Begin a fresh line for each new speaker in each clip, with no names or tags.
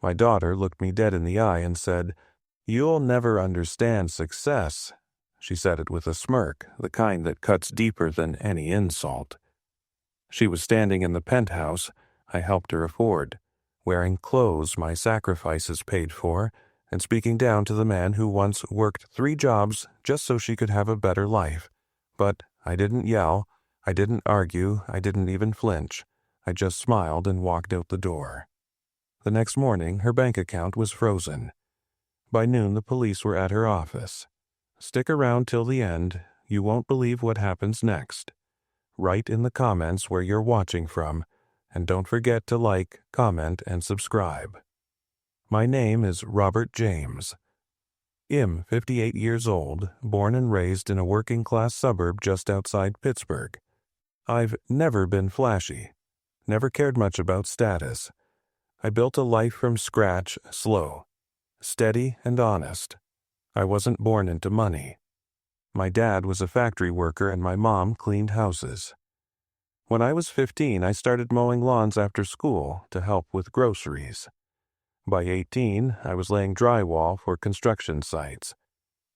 My daughter looked me dead in the eye and said, "You'll never understand success." She said it with a smirk, the kind that cuts deeper than any insult. She was standing in the penthouse I helped her afford, wearing clothes my sacrifices paid for, and speaking down to the man who once worked 3 jobs just so she could have a better life. But I didn't yell, I didn't argue, I didn't even flinch. I just smiled and walked out the door. The next morning, her bank account was frozen. By noon, the police were at her office. Stick around till the end. You won't believe what happens next. Write in the comments where you're watching from, and don't forget to like, comment, and subscribe. My name is Robert James. I'm 58 years old, born and raised in a working-class suburb just outside Pittsburgh. I've never been flashy, never cared much about status. I built a life from scratch, slow, steady, and honest. I wasn't born into money. My dad was a factory worker and my mom cleaned houses. When I was 15, I started mowing lawns after school to help with groceries. By 18, I was laying drywall for construction sites.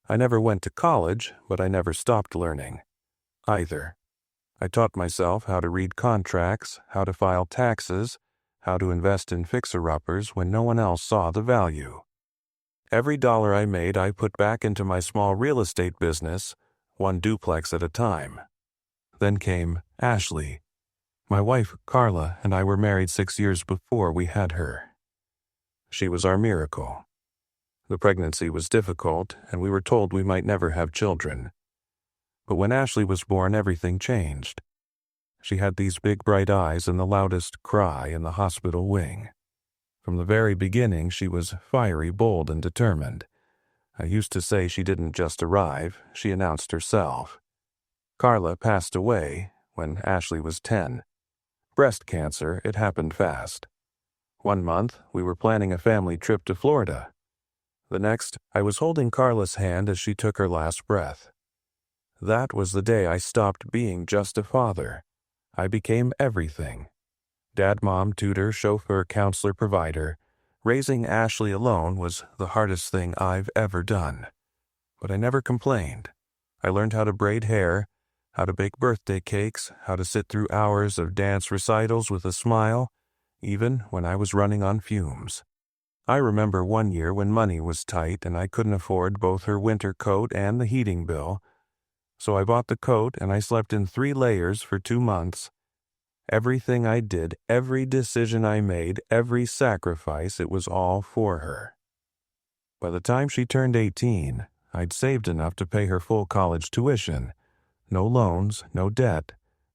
I never went to college, but I never stopped learning, either. I taught myself how to read contracts, how to file taxes, how to invest in fixer-uppers when no one else saw the value. Every dollar I made I put back into my small real estate business, one duplex at a time. Then came Ashley. My wife, Carla, and I were married 6 years before we had her. She was our miracle. The pregnancy was difficult, and we were told we might never have children. But when Ashley was born, everything changed. She had these big bright eyes and the loudest cry in the hospital wing. From the very beginning, she was fiery, bold, and determined. I used to say she didn't just arrive, she announced herself. Carla passed away when Ashley was 10. Breast cancer, it happened fast. One month, we were planning a family trip to Florida. The next, I was holding Carla's hand as she took her last breath. That was the day I stopped being just a father. I became everything. Dad, mom, tutor, chauffeur, counselor, provider. Raising Ashley alone was the hardest thing I've ever done. But I never complained. I learned how to braid hair, how to bake birthday cakes, how to sit through hours of dance recitals with a smile, even when I was running on fumes. I remember one year when money was tight and I couldn't afford both her winter coat and the heating bill. So I bought the coat and I slept in 3 layers for 2 months. Everything I did, every decision I made, every sacrifice, it was all for her. By the time she turned 18, I'd saved enough to pay her full college tuition. No loans, no debt.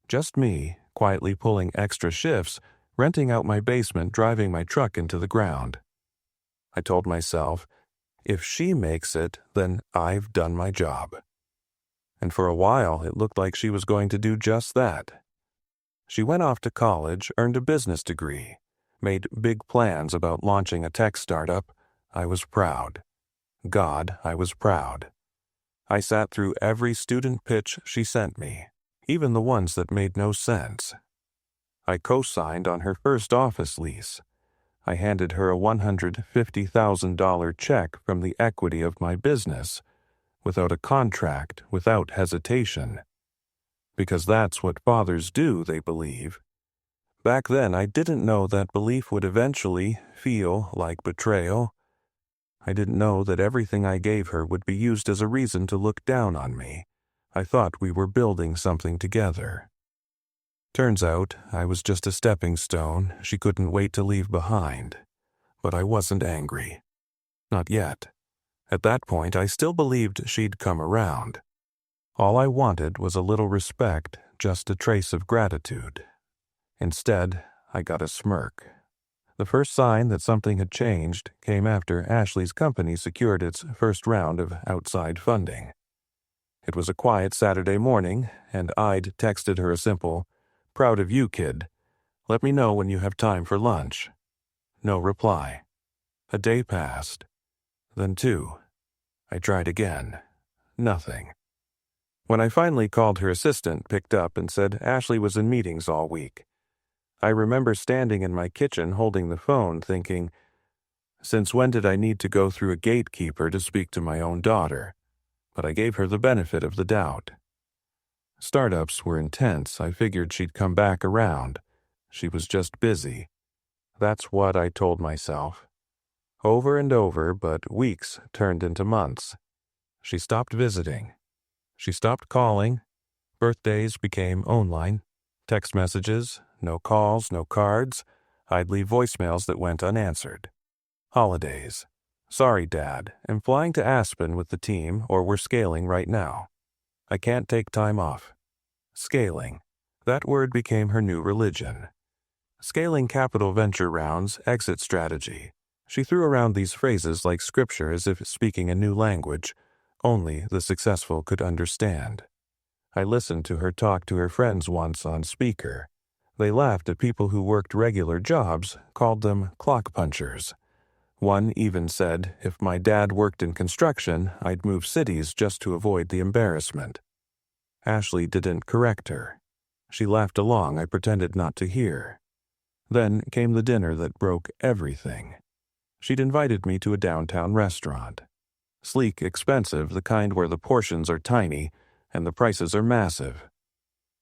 Just me, quietly pulling extra shifts, renting out my basement, driving my truck into the ground. I told myself, if she makes it, then I've done my job. And for a while, it looked like she was going to do just that. She went off to college, earned a business degree, made big plans about launching a tech startup. I was proud. God, I was proud. I sat through every student pitch she sent me, even the ones that made no sense. I co-signed on her first office lease. I handed her a $150,000 check from the equity of my business, without a contract, without hesitation. Because that's what fathers do, they believe. Back then, I didn't know that belief would eventually feel like betrayal. I didn't know that everything I gave her would be used as a reason to look down on me. I thought we were building something together. Turns out, I was just a stepping stone she couldn't wait to leave behind. But I wasn't angry. Not yet. At that point, I still believed she'd come around. All I wanted was a little respect, just a trace of gratitude. Instead, I got a smirk. The first sign that something had changed came after Ashley's company secured its first round of outside funding. It was a quiet Saturday morning, and I'd texted her a simple, "Proud of you, kid. Let me know when you have time for lunch." No reply. A day passed. Then 2. I tried again. Nothing. When I finally called, her assistant picked up and said Ashley was in meetings all week. I remember standing in my kitchen holding the phone thinking, Since when did I need to go through a gatekeeper to speak to my own daughter? But I gave her the benefit of the doubt. Startups were intense. I figured she'd come back around. She was just busy. That's what I told myself. Over and over, but weeks turned into months. She stopped visiting. She stopped calling. Birthdays became online. Text messages, no calls, no cards. I'd leave voicemails that went unanswered. Holidays. Sorry, Dad. I'm flying to Aspen with the team, or we're scaling right now. I can't take time off. Scaling. That word became her new religion. Scaling capital venture rounds, exit strategy. She threw around these phrases like scripture as if speaking a new language only the successful could understand. I listened to her talk to her friends once on speaker. They laughed at people who worked regular jobs, called them clock punchers. One even said, if my dad worked in construction, I'd move cities just to avoid the embarrassment. Ashley didn't correct her. She laughed along. I pretended not to hear. Then came the dinner that broke everything. She'd invited me to a downtown restaurant. Sleek, expensive, the kind where the portions are tiny and the prices are massive.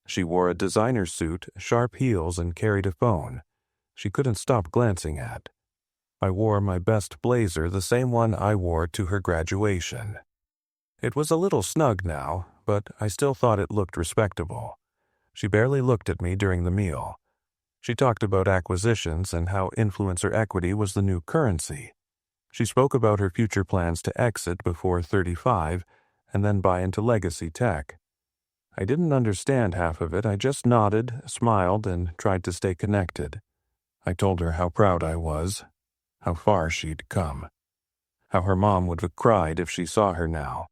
She wore a designer suit, sharp heels, and carried a phone she couldn't stop glancing at. I wore my best blazer, the same one I wore to her graduation. It was a little snug now, but I still thought it looked respectable. She barely looked at me during the meal. She talked about acquisitions and how influencer equity was the new currency. She spoke about her future plans to exit before 35 and then buy into legacy tech. I didn't understand half of it. I just nodded, smiled, and tried to stay connected. I told her how proud I was, how far she'd come, how her mom would have cried if she saw her now.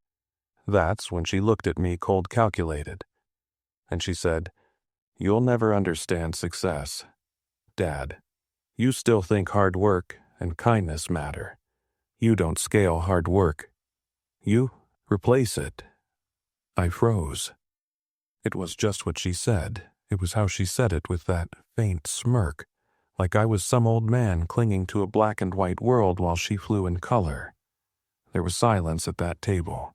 That's when she looked at me cold calculated. And she said, "You'll never understand success. Dad, you still think hard work and kindness matter. You don't scale hard work. You replace it." I froze. It was just what she said. It was how she said it with that faint smirk, like I was some old man clinging to a black and white world while she flew in color. There was silence at that table.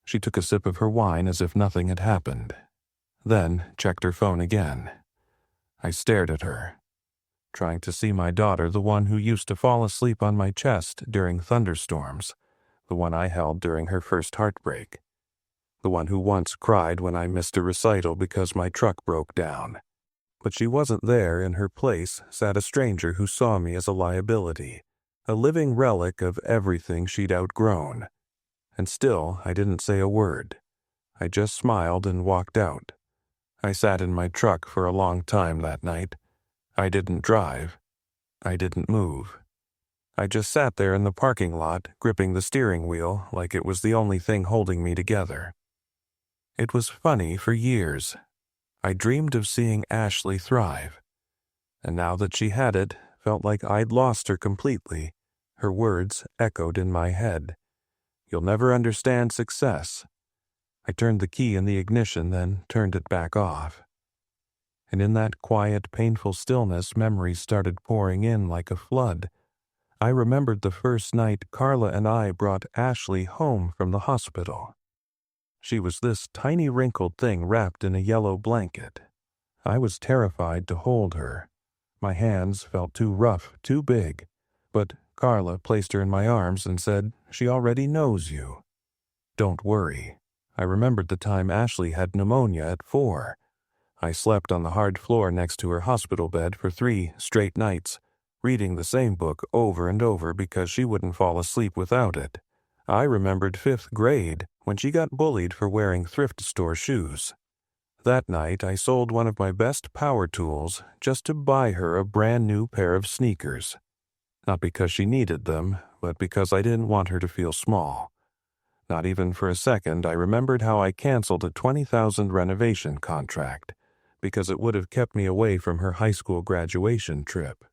She took a sip of her wine as if nothing had happened, then checked her phone again. I stared at her, trying to see my daughter, the one who used to fall asleep on my chest during thunderstorms, the one I held during her first heartbreak, the one who once cried when I missed a recital because my truck broke down. But she wasn't there. In her place sat a stranger who saw me as a liability, a living relic of everything she'd outgrown. And still, I didn't say a word. I just smiled and walked out. I sat in my truck for a long time that night. I didn't drive. I didn't move. I just sat there in the parking lot, gripping the steering wheel like it was the only thing holding me together. It was funny. For years, I dreamed of seeing Ashley thrive. And now that she had it, felt like I'd lost her completely. Her words echoed in my head. "You'll never understand success." I turned the key in the ignition, then turned it back off. And in that quiet, painful stillness, memories started pouring in like a flood. I remembered the first night Carla and I brought Ashley home from the hospital. She was this tiny wrinkled thing wrapped in a yellow blanket. I was terrified to hold her. My hands felt too rough, too big. But Carla placed her in my arms and said, "She already knows you. Don't worry." I remembered the time Ashley had pneumonia at 4. I slept on the hard floor next to her hospital bed for 3 straight nights, reading the same book over and over because she wouldn't fall asleep without it. I remembered 5th grade when she got bullied for wearing thrift store shoes. That night, I sold one of my best power tools just to buy her a brand new pair of sneakers. Not because she needed them, but because I didn't want her to feel small. Not even for a second, I remembered how I canceled a $20,000 renovation contract because it would have kept me away from her high school graduation trip.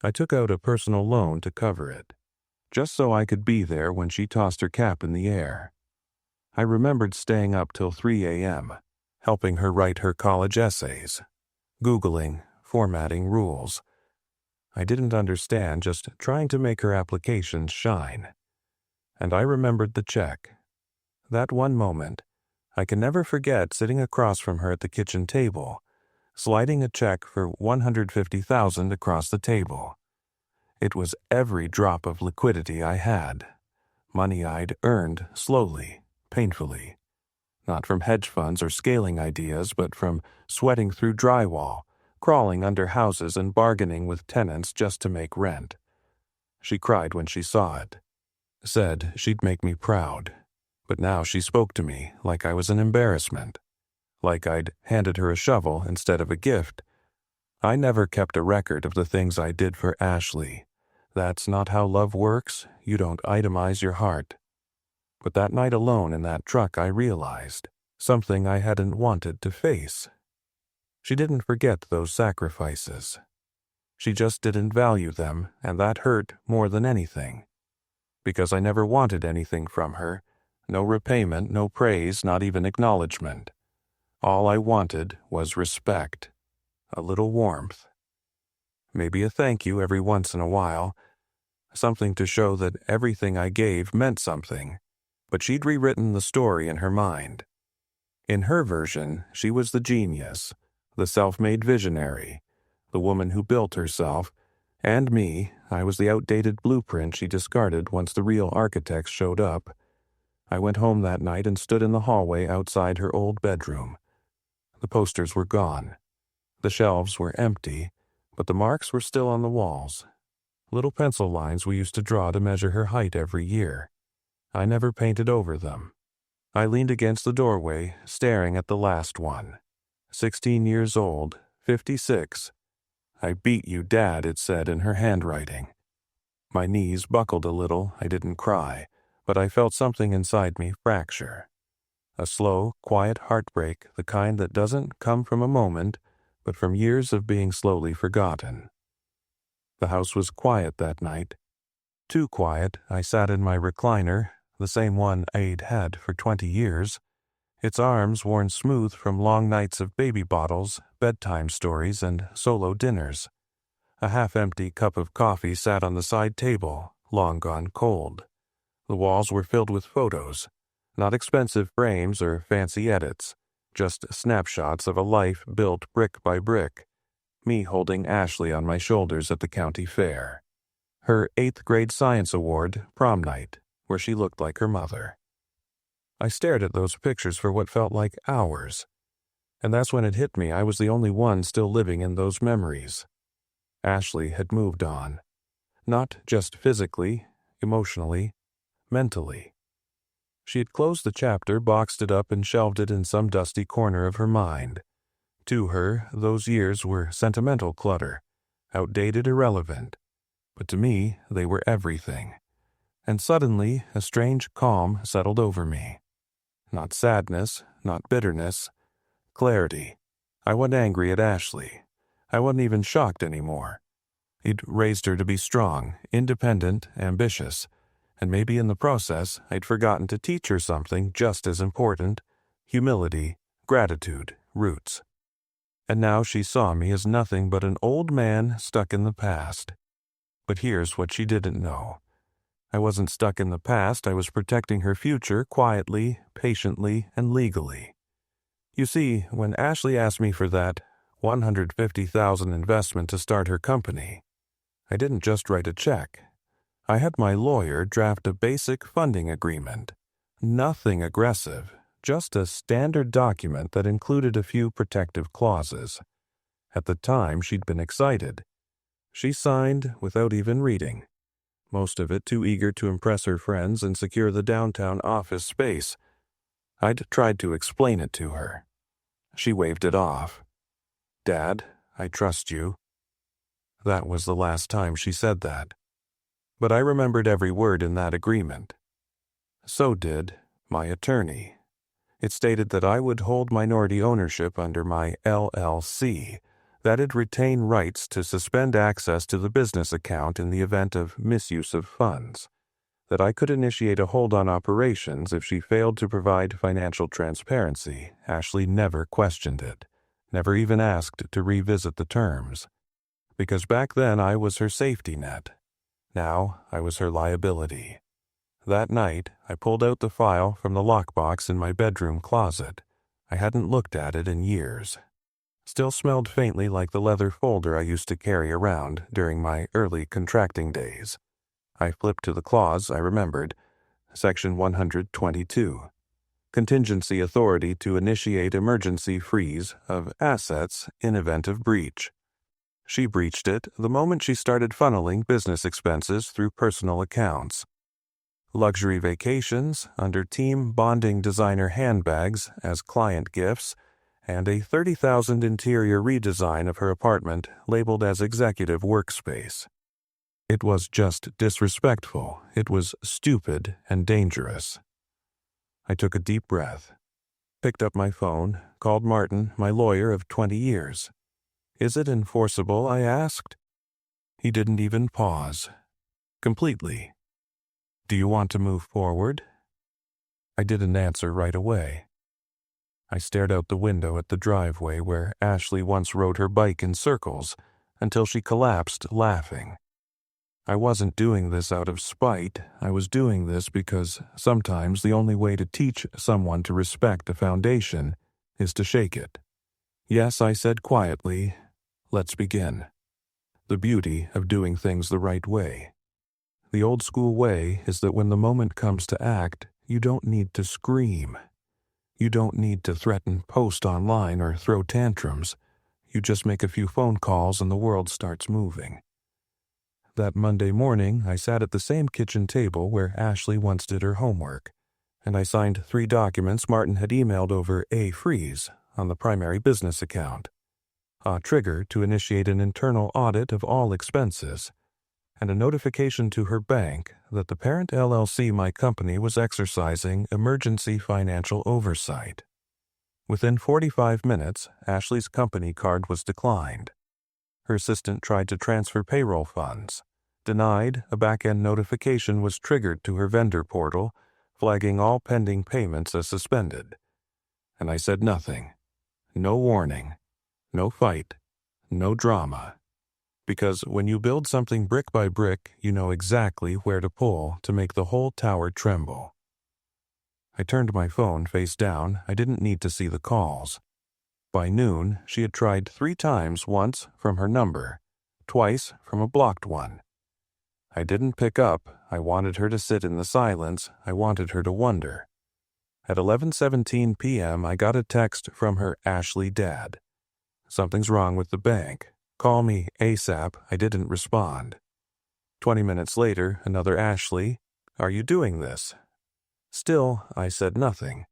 I took out a personal loan to cover it, just so I could be there when she tossed her cap in the air. I remembered staying up till 3 a.m., helping her write her college essays, Googling, formatting rules. I didn't understand, just trying to make her applications shine. And I remembered the check. That one moment, I can never forget sitting across from her at the kitchen table, sliding a check for $150,000 across the table. It was every drop of liquidity I had, money I'd earned slowly, painfully, not from hedge funds or scaling ideas, but from sweating through drywall, crawling under houses and bargaining with tenants just to make rent. She cried when she saw it, said she'd make me proud, but now she spoke to me like I was an embarrassment, like I'd handed her a shovel instead of a gift. I never kept a record of the things I did for Ashley. That's not how love works. You don't itemize your heart. But that night alone in that truck, I realized something I hadn't wanted to face. She didn't forget those sacrifices. She just didn't value them, and that hurt more than anything. Because I never wanted anything from her. No repayment, no praise, not even acknowledgement. All I wanted was respect, a little warmth. Maybe a thank you every once in a while, something to show that everything I gave meant something. But she'd rewritten the story in her mind. In her version, she was the genius, the self-made visionary, the woman who built herself, and me, I was the outdated blueprint she discarded once the real architects showed up. I went home that night and stood in the hallway outside her old bedroom. The posters were gone. The shelves were empty, but the marks were still on the walls. Little pencil lines we used to draw to measure her height every year. I never painted over them. I leaned against the doorway, staring at the last one. 16 years old, 56. "I beat you, Dad," it said in her handwriting. My knees buckled a little. I didn't cry, but I felt something inside me fracture. A slow, quiet heartbreak, the kind that doesn't come from a moment, but from years of being slowly forgotten. The house was quiet that night. Too quiet. I sat in my recliner, the same one I'd had for 20 years, its arms worn smooth from long nights of baby bottles, bedtime stories, and solo dinners. A half-empty cup of coffee sat on the side table, long gone cold. The walls were filled with photos, not expensive frames or fancy edits, just snapshots of a life built brick by brick. Me holding Ashley on my shoulders at the county fair. Her 8th grade science award, prom night, where she looked like her mother. I stared at those pictures for what felt like hours, and that's when it hit me I was the only one still living in those memories. Ashley had moved on, not just physically, emotionally, mentally. She had closed the chapter, boxed it up, and shelved it in some dusty corner of her mind. To her, those years were sentimental clutter, outdated, irrelevant. But to me, they were everything. And suddenly, a strange calm settled over me. Not sadness, not bitterness, clarity. I wasn't angry at Ashley. I wasn't even shocked anymore. I'd raised her to be strong, independent, ambitious, and maybe in the process I'd forgotten to teach her something just as important: humility, gratitude, roots. And now she saw me as nothing but an old man stuck in the past. But here's what she didn't know. I wasn't stuck in the past. I was protecting her future quietly, patiently, and legally. You see, when Ashley asked me for that $150,000 investment to start her company, I didn't just write a check. I had my lawyer draft a basic funding agreement. Nothing aggressive, just a standard document that included a few protective clauses. At the time, she'd been excited. She signed without even reading, most of it too eager to impress her friends and secure the downtown office space. I'd tried to explain it to her. She waved it off. "Dad, I trust you." That was the last time she said that. But I remembered every word in that agreement. So did my attorney. It stated that I would hold minority ownership under my LLC, that it'd retain rights to suspend access to the business account in the event of misuse of funds, that I could initiate a hold on operations if she failed to provide financial transparency. Ashley never questioned it, never even asked to revisit the terms. because back then I was her safety net. Now I was her liability. That night, I pulled out the file from the lockbox in my bedroom closet. I hadn't looked at it in years. Still smelled faintly like the leather folder I used to carry around during my early contracting days. I flipped to the clause I remembered, Section 122. Contingency authority to initiate emergency freeze of assets in event of breach. She breached it the moment she started funneling business expenses through personal accounts. Luxury vacations under team bonding designer handbags as client gifts, and a $30,000 interior redesign of her apartment labeled as executive workspace. It was just disrespectful. It was stupid and dangerous. I took a deep breath, picked up my phone, called Martin, my lawyer of 20 years. "Is it enforceable?" I asked. He didn't even pause. Completely. "Do you want to move forward?" I didn't answer right away. I stared out the window at the driveway where Ashley once rode her bike in circles until she collapsed laughing. I wasn't doing this out of spite. I was doing this because sometimes the only way to teach someone to respect a foundation is to shake it. "Yes," I said quietly, "let's begin." The beauty of doing things the right way. The old school way is that when the moment comes to act, you don't need to scream. You don't need to threaten, post online, or throw tantrums. You just make a few phone calls and the world starts moving. That Monday morning, I sat at the same kitchen table where Ashley once did her homework, and I signed 3 documents Martin had emailed over a freeze on the primary business account, a trigger to initiate an internal audit of all expenses, and a notification to her bank that the parent LLC my company was exercising emergency financial oversight. Within 45 minutes, Ashley's company card was declined. Her assistant tried to transfer payroll funds. Denied, a back-end notification was triggered to her vendor portal, flagging all pending payments as suspended. And I said nothing. No warning. No fight. No drama. Because when you build something brick by brick, you know exactly where to pull to make the whole tower tremble. I turned my phone face down. I didn't need to see the calls. By noon, she had tried 3 times, once from her number, twice from a blocked one. I didn't pick up. I wanted her to sit in the silence. I wanted her to wonder. At 11:17 p.m., I got a text from her Ashley dad. "Something's wrong with the bank. Call me ASAP." I didn't respond. 20 minutes later, another Ashley. "Are you doing this?" Still, I said nothing.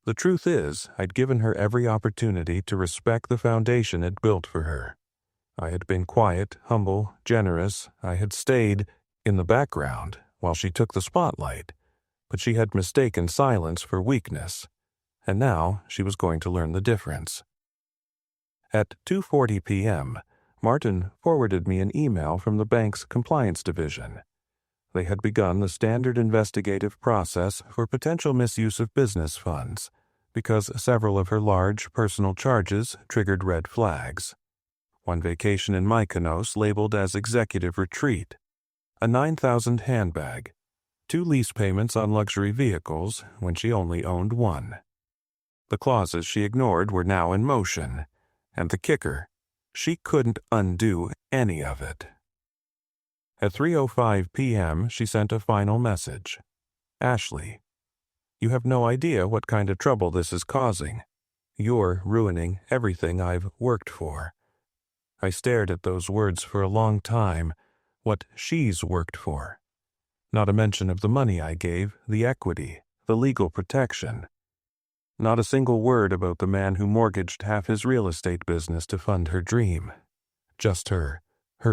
The truth is, I'd given her every opportunity to respect the foundation it built for her. I had been quiet, humble, generous. I had stayed in the background while she took the spotlight, but she had mistaken silence for weakness, and now she was going to learn the difference. At 2:40 p.m., Martin forwarded me an email from the bank's compliance division. They had begun the standard investigative process for potential misuse of business funds, because several of her large personal charges triggered red flags. One vacation in Mykonos labeled as executive retreat, a $9,000 handbag, 2 lease payments on luxury vehicles when she only owned 1. The clauses she ignored were now in motion, and the kicker, she couldn't undo any of it. At 3:05 p.m., she sent a final message. "Ashley, you have no idea what kind of trouble this is causing. You're ruining everything I've worked for." I stared at those words for a long time. What she's worked for. Not a mention of the money I gave, the equity, the legal protection. Not a single word about the man who mortgaged half his real estate business to fund her dream. Just her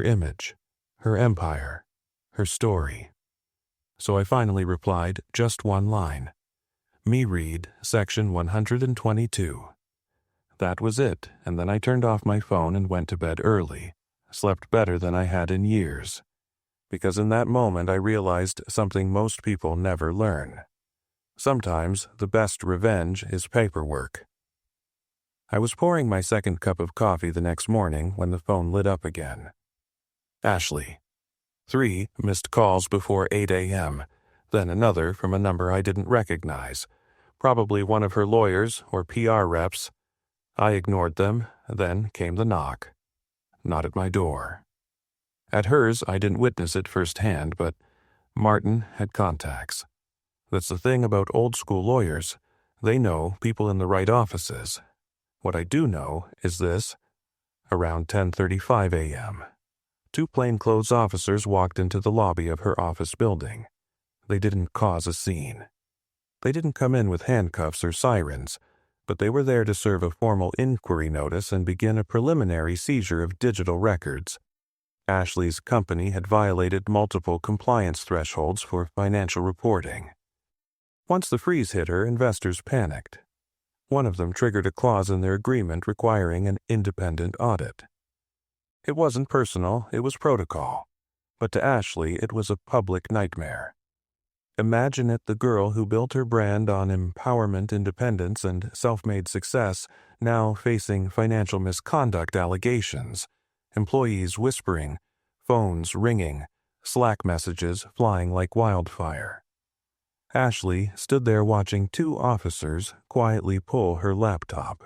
image, her empire, her story. So I finally replied just 1 line. "Me read Section 122. That was it, and then I turned off my phone and went to bed early. Slept better than I had in years. Because in that moment I realized something most people never learn. Sometimes the best revenge is paperwork. I was pouring my second cup of coffee the next morning when the phone lit up again. Ashley. 3 missed calls before 8 a.m., then another from a number I didn't recognize, probably one of her lawyers or PR reps. I ignored them, then came the knock. Not at my door. At hers, I didn't witness it firsthand, but Martin had contacts. That's the thing about old-school lawyers. They know people in the right offices. What I do know is this. Around 10:35 a.m., 2 plainclothes officers walked into the lobby of her office building. They didn't cause a scene. They didn't come in with handcuffs or sirens, but they were there to serve a formal inquiry notice and begin a preliminary seizure of digital records. Ashley's company had violated multiple compliance thresholds for financial reporting. Once the freeze hit her, investors panicked. One of them triggered a clause in their agreement requiring an independent audit. It wasn't personal, it was protocol. But to Ashley, it was a public nightmare. Imagine it, the girl who built her brand on empowerment, independence, and self-made success, now facing financial misconduct allegations, employees whispering, phones ringing, Slack messages flying like wildfire. Ashley stood there watching 2 officers quietly pull her laptop,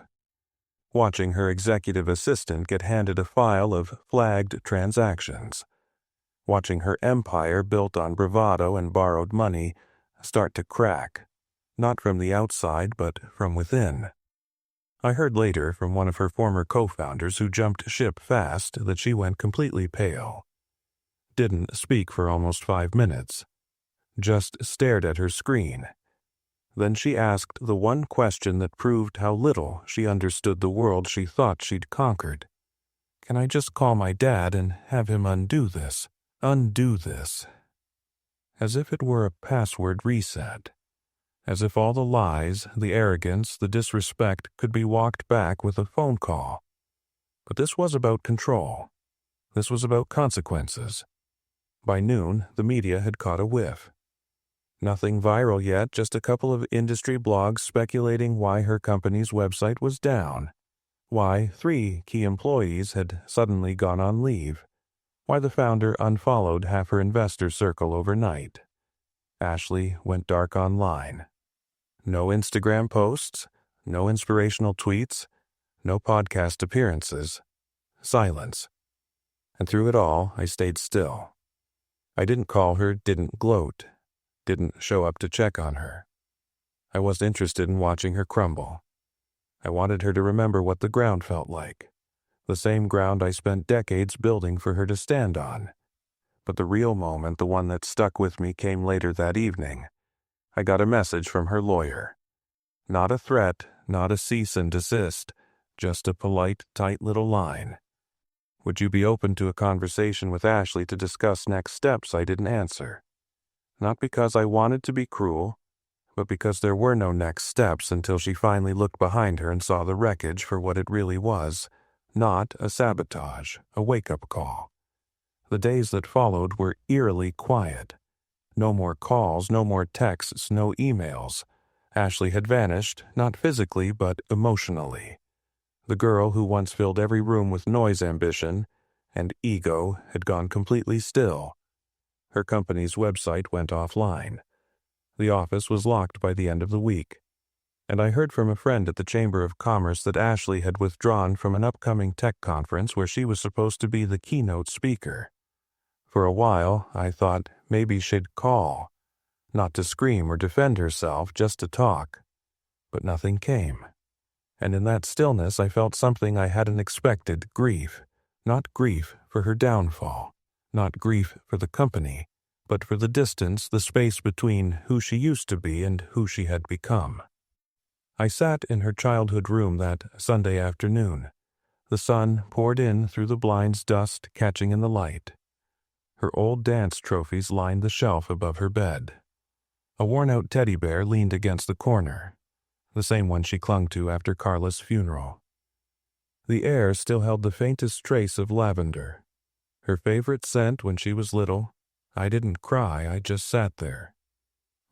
watching her executive assistant get handed a file of flagged transactions, watching her empire built on bravado and borrowed money start to crack, not from the outside but from within. I heard later from one of her former co-founders who jumped ship fast that she went completely pale. Didn't speak for almost 5 minutes. Just stared at her screen. Then she asked the one question that proved how little she understood the world she thought she'd conquered. Can I just call my dad and have him undo this? Undo this. As if it were a password reset. As if all the lies, the arrogance, the disrespect could be walked back with a phone call. But this was about control. This was about consequences. By noon, the media had caught a whiff. Nothing viral yet, just a couple of industry blogs speculating why her company's website was down, why 3 key employees had suddenly gone on leave, why the founder unfollowed half her investor circle overnight. Ashley went dark online. No Instagram posts, no inspirational tweets, no podcast appearances. Silence. And through it all, I stayed still. I didn't call her, didn't gloat, didn't show up to check on her. I wasn't interested in watching her crumble. I wanted her to remember what the ground felt like, the same ground I spent decades building for her to stand on. But the real moment, the one that stuck with me, came later that evening. I got a message from her lawyer. Not a threat, not a cease and desist, just a polite, tight little line. Would you be open to a conversation with Ashley to discuss next steps? I didn't answer. Not because I wanted to be cruel, but because there were no next steps until she finally looked behind her and saw the wreckage for what it really was, not a sabotage, a wake-up call. The days that followed were eerily quiet. No more calls, no more texts, no emails. Ashley had vanished, not physically, but emotionally. The girl who once filled every room with noise ambition and ego had gone completely still. Her company's website went offline. The office was locked by the end of the week. And I heard from a friend at the Chamber of Commerce that Ashley had withdrawn from an upcoming tech conference where she was supposed to be the keynote speaker. For a while, I thought maybe she'd call, not to scream or defend herself, just to talk. But nothing came. And in that stillness I felt something I hadn't expected, grief. Not grief for her downfall, not grief for the company, but for the distance, the space between who she used to be and who she had become. I sat in her childhood room that Sunday afternoon. The sun poured in through the blinds, dust catching in the light. Her old dance trophies lined the shelf above her bed. A worn-out teddy bear leaned against the corner, the same one she clung to after Carla's funeral. The air still held the faintest trace of lavender. Her favorite scent when she was little. I didn't cry, I just sat there.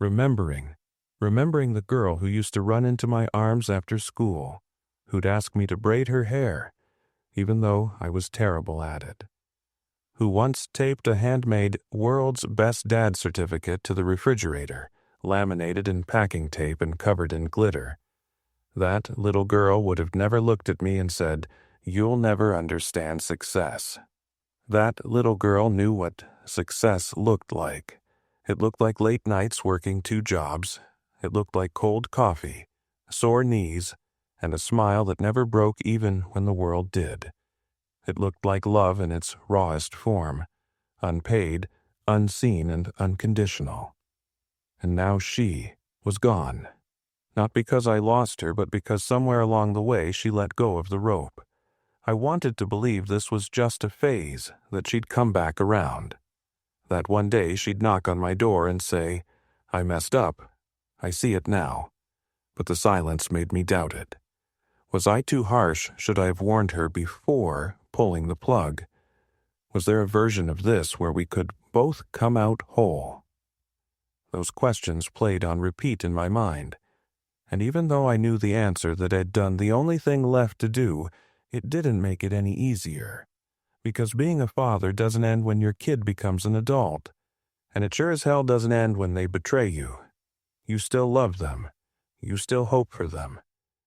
Remembering the girl who used to run into my arms after school, who'd ask me to braid her hair, even though I was terrible at it. who once taped a handmade World's Best Dad certificate to the refrigerator, laminated in packing tape and covered in glitter. That little girl would have never looked at me and said, "You'll never understand success." That little girl knew what success looked like. It looked like late nights working 2 jobs. It looked like cold coffee, sore knees, and a smile that never broke even when the world did. It looked like love in its rawest form, unpaid, unseen, and unconditional. And now she was gone. Not because I lost her, but because somewhere along the way she let go of the rope. I wanted to believe this was just a phase, that she'd come back around. That one day she'd knock on my door and say, "I messed up. I see it now." But the silence made me doubt it. Was I too harsh? Should I have warned her before pulling the plug? Was there a version of this where we could both come out whole? Those questions played on repeat in my mind. And even though I knew the answer, that I'd done the only thing left to do, it didn't make it any easier. Because being a father doesn't end when your kid becomes an adult. And it sure as hell doesn't end when they betray you. You still love them. You still hope for them.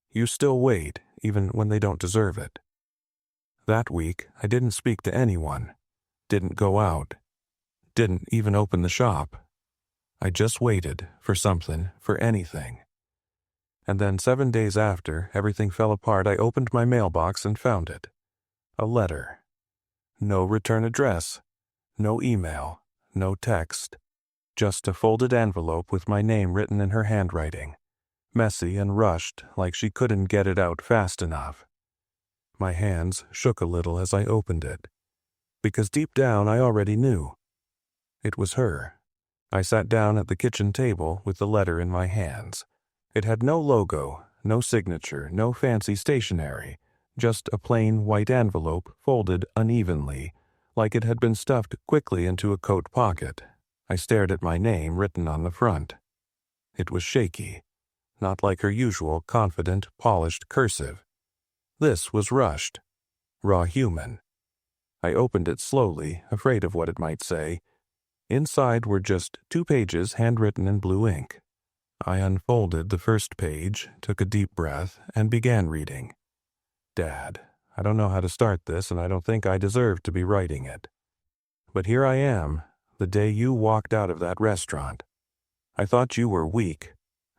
You still wait, even when they don't deserve it. That week, I didn't speak to anyone. Didn't go out. Didn't even open the shop. I just waited for something, for anything. And then 7 days after everything fell apart, I opened my mailbox and found it. A letter. No return address. No email. No text. Just a folded envelope with my name written in her handwriting. Messy and rushed, like she couldn't get it out fast enough. My hands shook a little as I opened it. Because deep down I already knew. It was her. I sat down at the kitchen table with the letter in my hands. It had no logo, no signature, no fancy stationery, just a plain white envelope folded unevenly, like it had been stuffed quickly into a coat pocket. I stared at my name written on the front. It was shaky, not like her usual confident, polished cursive. This was rushed, raw human. I opened it slowly, afraid of what it might say. Inside were just 2 pages handwritten in blue ink. I unfolded the first page, took a deep breath, and began reading. "Dad, I don't know how to start this, and I don't think I deserve to be writing it. But here I am, the day you walked out of that restaurant. I thought you were weak.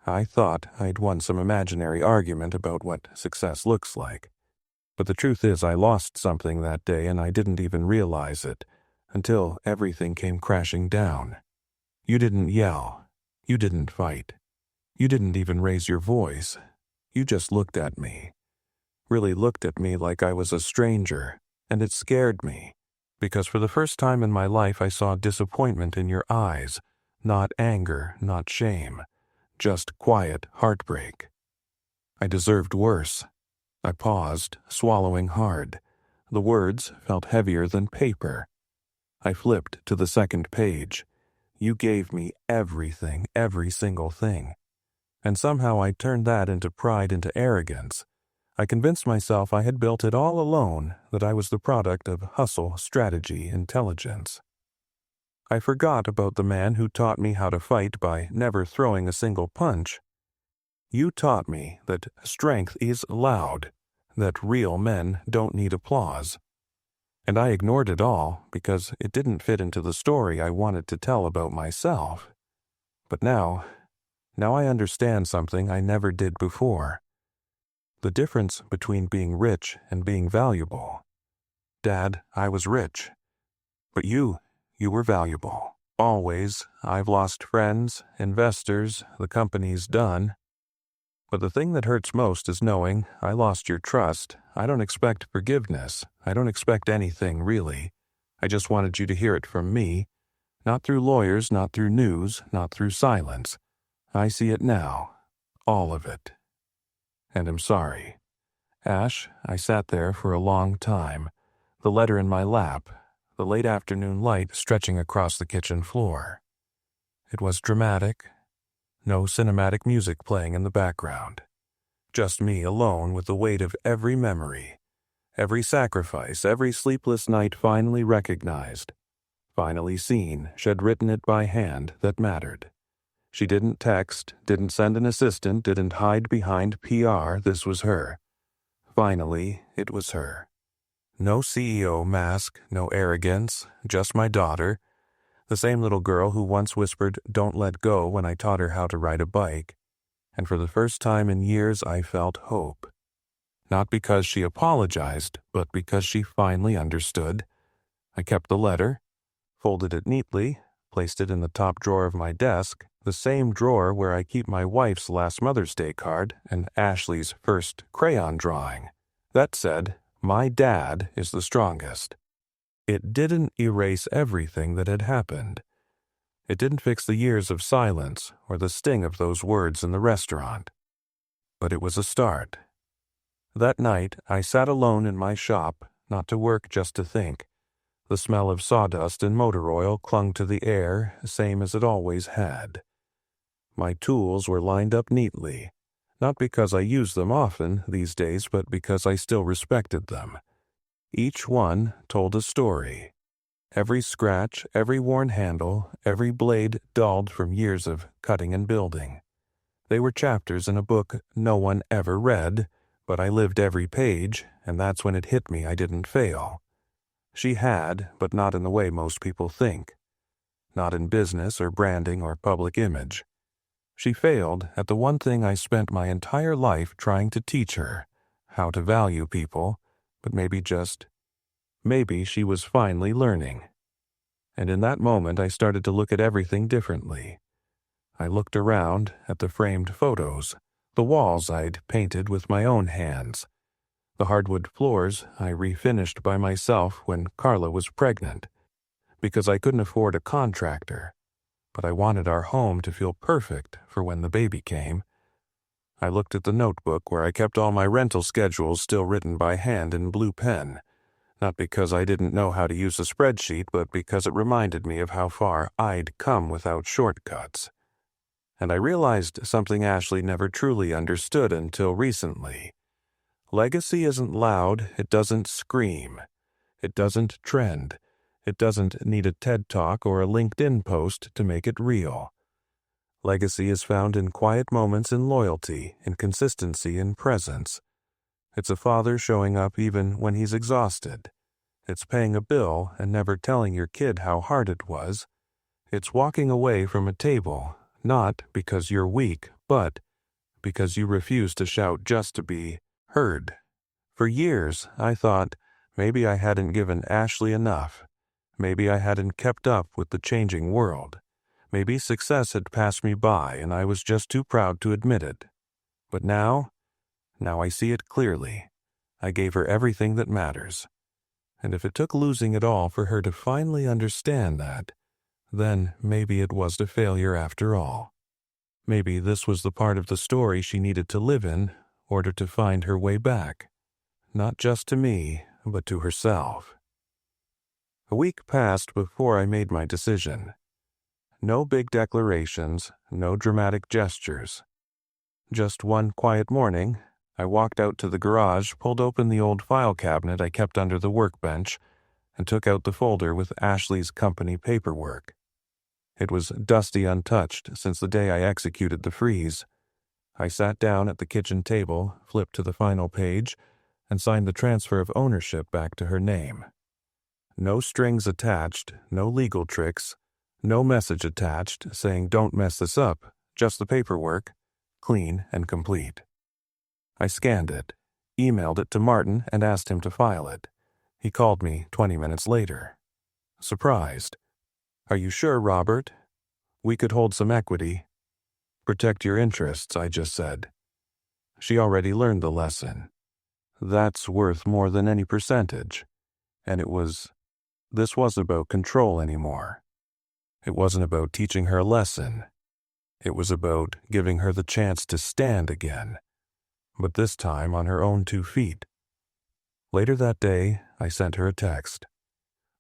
I thought I'd won some imaginary argument about what success looks like. But the truth is I lost something that day, and I didn't even realize it, until everything came crashing down. You didn't yell. You didn't fight. You didn't even raise your voice. You just looked at me. Really looked at me like I was a stranger, and it scared me, because for the first time in my life I saw disappointment in your eyes, not anger, not shame, just quiet heartbreak. I deserved worse. I paused, swallowing hard. The words felt heavier than paper. I flipped to the second page. You gave me everything, every single thing. And somehow I turned that into pride, into arrogance. I convinced myself I had built it all alone, that I was the product of hustle, strategy, intelligence. I forgot about the man who taught me how to fight by never throwing a single punch. You taught me that strength is loud, that real men don't need applause. And I ignored it all because it didn't fit into the story I wanted to tell about myself. But now I understand something I never did before. The difference between being rich and being valuable. Dad, I was rich. But you were valuable. Always. I've lost friends, investors, the company's done. But the thing that hurts most is knowing I lost your trust. I don't expect forgiveness. I don't expect anything, really. I just wanted you to hear it from me. Not through lawyers, not through news, not through silence. I see it now. All of it. And I'm sorry. Ash, I sat there for a long time, the letter in my lap, the late afternoon light stretching across the kitchen floor. It was dramatic. No cinematic music playing in the background. Just me alone with the weight of every memory. Every sacrifice, every sleepless night finally recognized, finally seen, she'd written it by hand that mattered. She didn't text, didn't send an assistant, didn't hide behind PR. This was her. Finally, it was her. No CEO mask, no arrogance, just my daughter, the same little girl who once whispered, "Don't let go," when I taught her how to ride a bike. And for the first time in years, I felt hope. Not because she apologized, but because she finally understood. I kept the letter, folded it neatly, placed it in the top drawer of my desk, the same drawer where I keep my wife's last Mother's Day card and Ashley's first crayon drawing. That said, my dad is the strongest. It didn't erase everything that had happened. It didn't fix the years of silence or the sting of those words in the restaurant. But it was a start. That night, I sat alone in my shop, not to work, just to think. The smell of sawdust and motor oil clung to the air, same as it always had. My tools were lined up neatly, not because I use them often these days, but because I still respected them. Each one told a story. Every scratch, every worn handle, every blade dulled from years of cutting and building. They were chapters in a book no one ever read, but I lived every page, and that's when it hit me I didn't fail. She had, but not in the way most people think. Not in business or branding or public image. She failed at the one thing I spent my entire life trying to teach her, how to value people, but maybe she was finally learning. And in that moment I started to look at everything differently. I looked around at the framed photos, the walls I'd painted with my own hands, the hardwood floors I refinished by myself when Carla was pregnant, because I couldn't afford a contractor, but I wanted our home to feel perfect for when the baby came. I looked at the notebook where I kept all my rental schedules still written by hand in blue pen, not because I didn't know how to use a spreadsheet, but because it reminded me of how far I'd come without shortcuts. And I realized something Ashley never truly understood until recently. Legacy isn't loud, it doesn't scream, it doesn't trend, it doesn't need a TED Talk or a LinkedIn post to make it real. Legacy is found in quiet moments, in loyalty, in consistency, in presence. It's a father showing up even when he's exhausted. It's paying a bill and never telling your kid how hard it was. It's walking away from a table, not because you're weak, but because you refuse to shout just to be heard. For years, I thought maybe I hadn't given Ashley enough. Maybe I hadn't kept up with the changing world. Maybe success had passed me by and I was just too proud to admit it. But now I see it clearly. I gave her everything that matters. And if it took losing it all for her to finally understand that, then maybe it was a failure after all. Maybe this was the part of the story she needed to live in order to find her way back. Not just to me, but to herself. A week passed before I made my decision. No big declarations, no dramatic gestures. Just one quiet morning, I walked out to the garage, pulled open the old file cabinet I kept under the workbench, and took out the folder with Ashley's company paperwork. It was dusty, untouched since the day I executed the freeze. I sat down at the kitchen table, flipped to the final page, and signed the transfer of ownership back to her name. No strings attached, no legal tricks, no message attached saying "don't mess this up," just the paperwork, clean and complete. I scanned it, emailed it to Martin, and asked him to file it. He called me 20 minutes later. Surprised. "Are you sure, Robert? We could hold some equity." "Protect your interests," I just said. She already learned the lesson. That's worth more than any percentage. And this wasn't about control anymore. It wasn't about teaching her a lesson. It was about giving her the chance to stand again, but this time on her own 2 feet. Later that day, I sent her a text.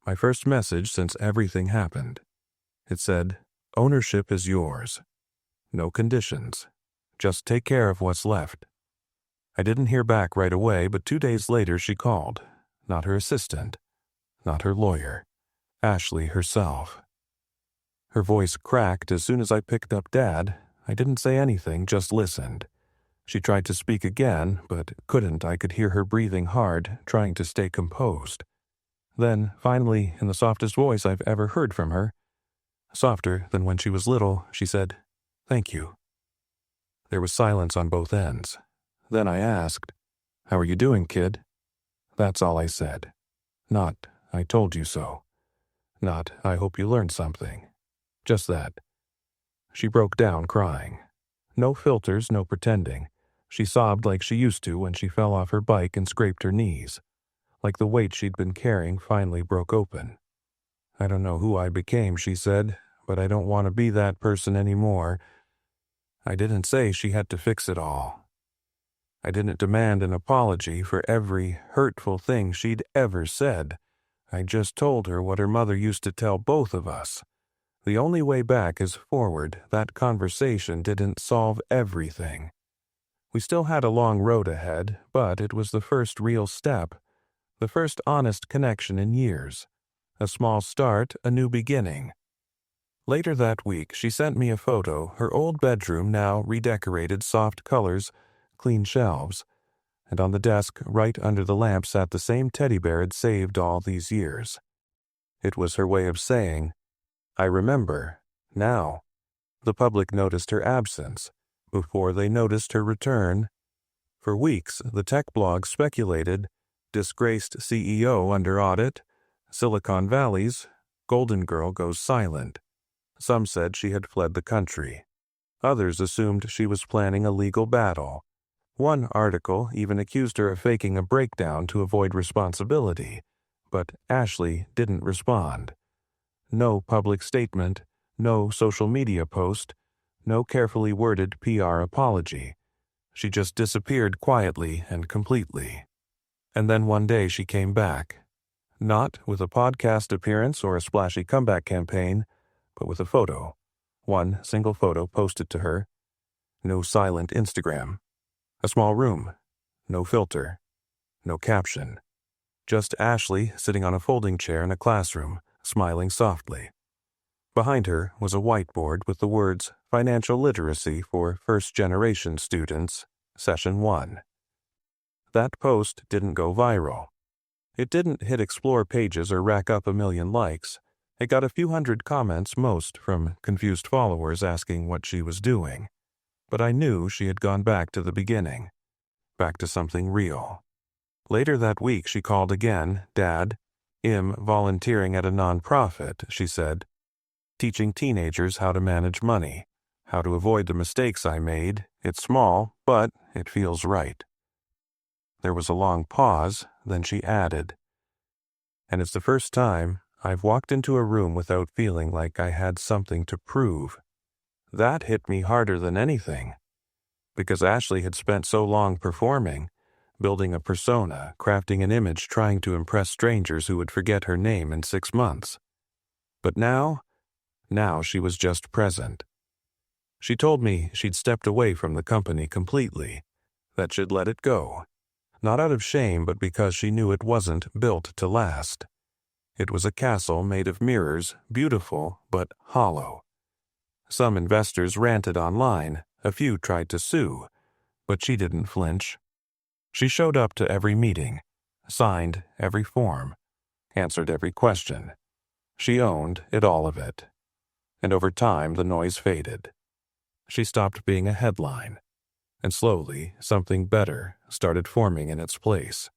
My first message since everything happened. It said, "Ownership is yours. No conditions. Just take care of what's left." I didn't hear back right away, but 2 days later she called. Not her assistant, not her lawyer, Ashley herself. Her voice cracked as soon as I picked up Dad. I didn't say anything, just listened. She tried to speak again, but couldn't. I could hear her breathing hard, trying to stay composed. Then, finally, in the softest voice I've ever heard from her, softer than when she was little, she said, "Thank you." There was silence on both ends. Then I asked, "How are you doing, kid?" That's all I said. Not, "I told you so." Not, "I hope you learned something." Just that. She broke down crying. No filters, no pretending. She sobbed like she used to when she fell off her bike and scraped her knees. Like the weight she'd been carrying finally broke open. "I don't know who I became," she said, "but I don't want to be that person anymore." I didn't say she had to fix it all. I didn't demand an apology for every hurtful thing she'd ever said. I just told her what her mother used to tell both of us. The only way back is forward. That conversation didn't solve everything. We still had a long road ahead, but it was the first real step, the first honest connection in years. A small start, a new beginning. Later that week, she sent me a photo, her old bedroom now redecorated, soft colors, clean shelves, and on the desk right under the lamp sat the same teddy bear had saved all these years. It was her way of saying, "I remember, now." The public noticed her absence before they noticed her return. For weeks, the tech blog speculated, disgraced CEO under audit, Silicon Valley's golden girl goes silent. Some said she had fled the country. Others assumed she was planning a legal battle. One article even accused her of faking a breakdown to avoid responsibility, but Ashley didn't respond. No public statement, no social media post, no carefully worded PR apology. She just disappeared quietly and completely. And then one day she came back. Not with a podcast appearance or a splashy comeback campaign, but with a photo. One single photo posted to her. No silent Instagram. A small room. No filter. No caption. Just Ashley sitting on a folding chair in a classroom, smiling softly. Behind her was a whiteboard with the words "Financial Literacy for First-Generation Students, Session 1. That post didn't go viral. It didn't hit explore pages or rack up 1 million likes. It got a few hundred comments, most from confused followers asking what she was doing. But I knew she had gone back to the beginning, back to something real. Later that week she called again. "Dad, I'm volunteering at a nonprofit," she said, "teaching teenagers how to manage money, how to avoid the mistakes I made. It's small, but it feels right." There was a long pause, then she added, "And it's the first time I've walked into a room without feeling like I had something to prove." That hit me harder than anything, because Ashley had spent so long performing, building a persona, crafting an image, trying to impress strangers who would forget her name in 6 months. But now she was just present. She told me she'd stepped away from the company completely, that she'd let it go, not out of shame but because she knew it wasn't built to last. It was a castle made of mirrors, beautiful but hollow. Some investors ranted online, a few tried to sue, but she didn't flinch. She showed up to every meeting, signed every form, answered every question. She owned all of it. And over time the noise faded. She stopped being a headline, and slowly something better started forming in its place.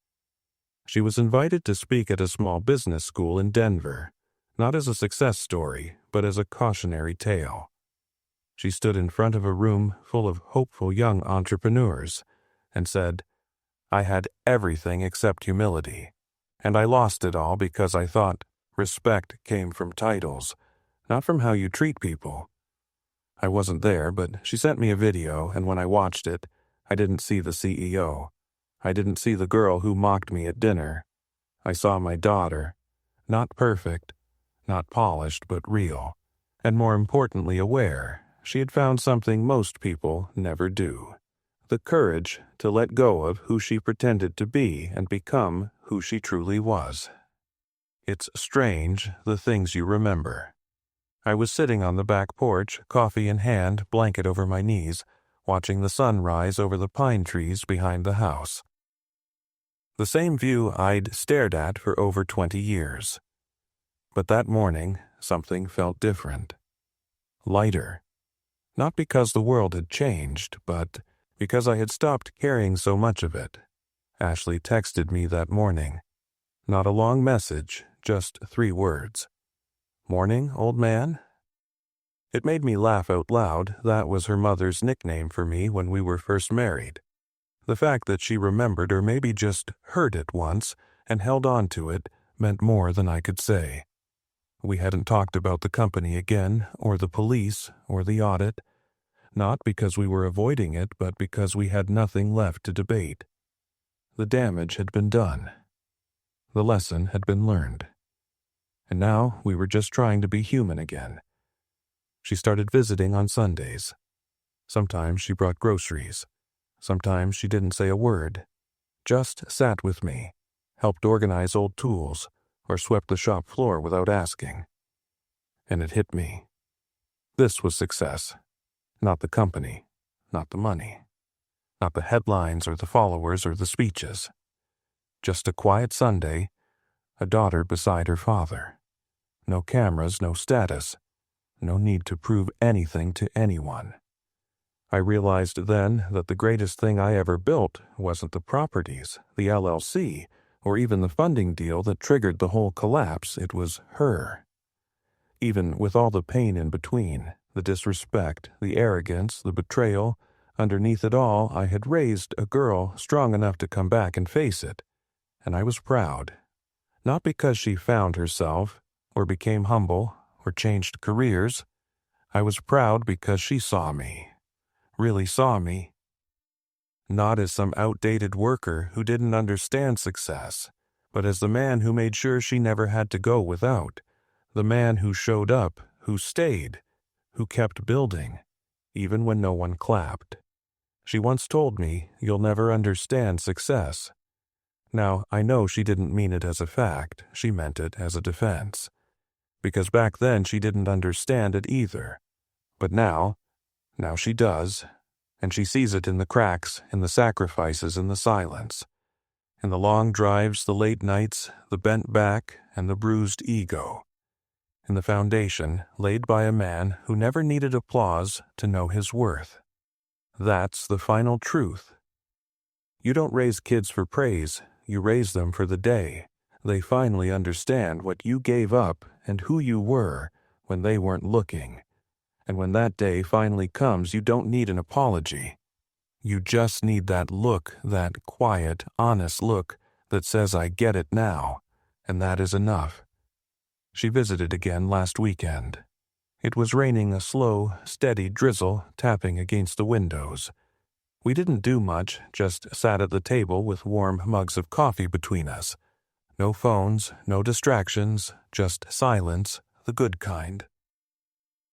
She was invited to speak at a small business school in Denver, not as a success story, but as a cautionary tale. She stood in front of a room full of hopeful young entrepreneurs and said, "I had everything except humility, and I lost it all because I thought respect came from titles, not from how you treat people." I wasn't there, but she sent me a video, and when I watched it, I didn't see the CEO. I didn't see the girl who mocked me at dinner. I saw my daughter, not perfect, not polished, but real, and more importantly aware. She had found something most people never do. The courage to let go of who she pretended to be and become who she truly was. It's strange, the things you remember. I was sitting on the back porch, coffee in hand, blanket over my knees, watching the sun rise over the pine trees behind the house. The same view I'd stared at for over 20 years. But that morning, something felt different. Lighter. Not because the world had changed, but because I had stopped carrying so much of it. Ashley texted me that morning. Not a long message, just 3 words. "Morning, old man?" It made me laugh out loud. That was her mother's nickname for me when we were first married. The fact that she remembered or maybe just heard it once and held on to it meant more than I could say. We hadn't talked about the company again, or the police, or the audit. Not because we were avoiding it, but because we had nothing left to debate. The damage had been done. The lesson had been learned. And now we were just trying to be human again. She started visiting on Sundays. Sometimes she brought groceries. Sometimes she didn't say a word. Just sat with me, helped organize old tools, or swept the shop floor without asking. And it hit me. This was success. Not the company, not the money, not the headlines or the followers or the speeches. Just a quiet Sunday, a daughter beside her father. No cameras, no status, no need to prove anything to anyone. I realized then that the greatest thing I ever built wasn't the properties, the LLC, or even the funding deal that triggered the whole collapse. It was her. Even with all the pain in between, the disrespect, the arrogance, the betrayal, underneath it all, I had raised a girl strong enough to come back and face it. And I was proud. Not because she found herself, or became humble, or changed careers. I was proud because she saw me. Really saw me. Not as some outdated worker who didn't understand success, but as the man who made sure she never had to go without. The man who showed up, who stayed, who kept building, even when no one clapped. She once told me, "You'll never understand success." Now, I know she didn't mean it as a fact, she meant it as a defense. Because back then she didn't understand it either. But now she does, and she sees it in the cracks, in the sacrifices, in the silence, in the long drives, the late nights, the bent back, and the bruised ego. In the foundation laid by a man who never needed applause to know his worth. That's the final truth. You don't raise kids for praise, you raise them for the day they finally understand what you gave up and who you were when they weren't looking. And when that day finally comes, you don't need an apology. You just need that look, that quiet, honest look that says, "I get it now," and that is enough. She visited again last weekend. It was raining, a slow, steady drizzle tapping against the windows. We didn't do much, just sat at the table with warm mugs of coffee between us. No phones, no distractions, just silence, the good kind.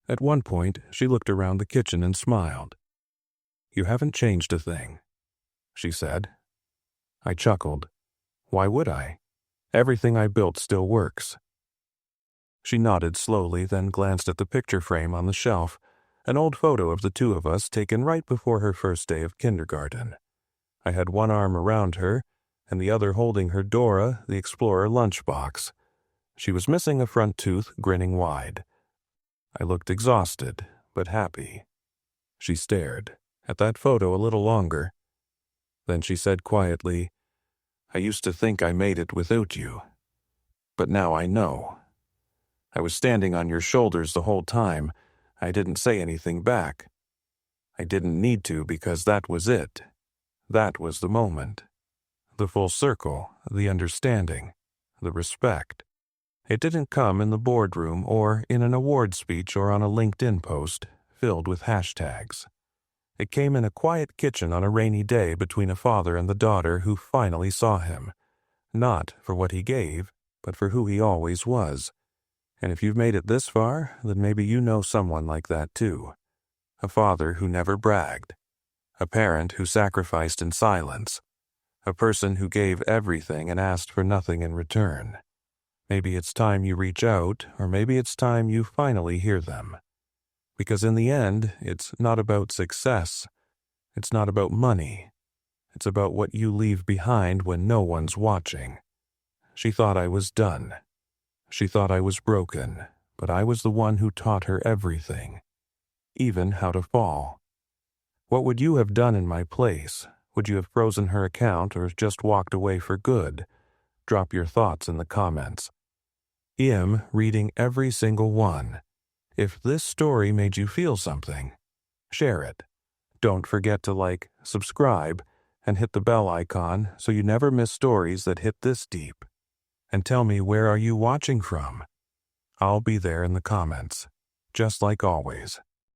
At one point, she looked around the kitchen and smiled. "You haven't changed a thing," she said. I chuckled. Why would I? Everything I built still works. She nodded slowly, then glanced at the picture frame on the shelf, an old photo of the two of us taken right before her first day of kindergarten. I had one arm around her, and the other holding her Dora the Explorer lunchbox. She was missing a front tooth, grinning wide. I looked exhausted, but happy. She stared at that photo a little longer. Then she said quietly, "I used to think I made it without you. But now I know. I was standing on your shoulders the whole time. I didn't say anything back. I didn't need to because that was it. That was the moment. The full circle, the understanding, the respect. It didn't come in the boardroom or in an award speech or on a LinkedIn post filled with hashtags. It came in a quiet kitchen on a rainy day between a father and the daughter who finally saw him. Not for what he gave, but for who he always was. And if you've made it this far, then maybe you know someone like that too. A father who never bragged. A parent who sacrificed in silence. A person who gave everything and asked for nothing in return. Maybe it's time you reach out, or maybe it's time you finally hear them. Because in the end, it's not about success. It's not about money. It's about what you leave behind when no one's watching. She thought I was done. She thought I was broken, but I was the one who taught her everything, even how to fall. What would you have done in my place? Would you have frozen her account or just walked away for good? Drop your thoughts in the comments. I'm reading every single one. If this story made you feel something, share it. Don't forget to like, subscribe, and hit the bell icon so you never miss stories that hit this deep. And tell me, where are you watching from? I'll be there in the comments, just like always.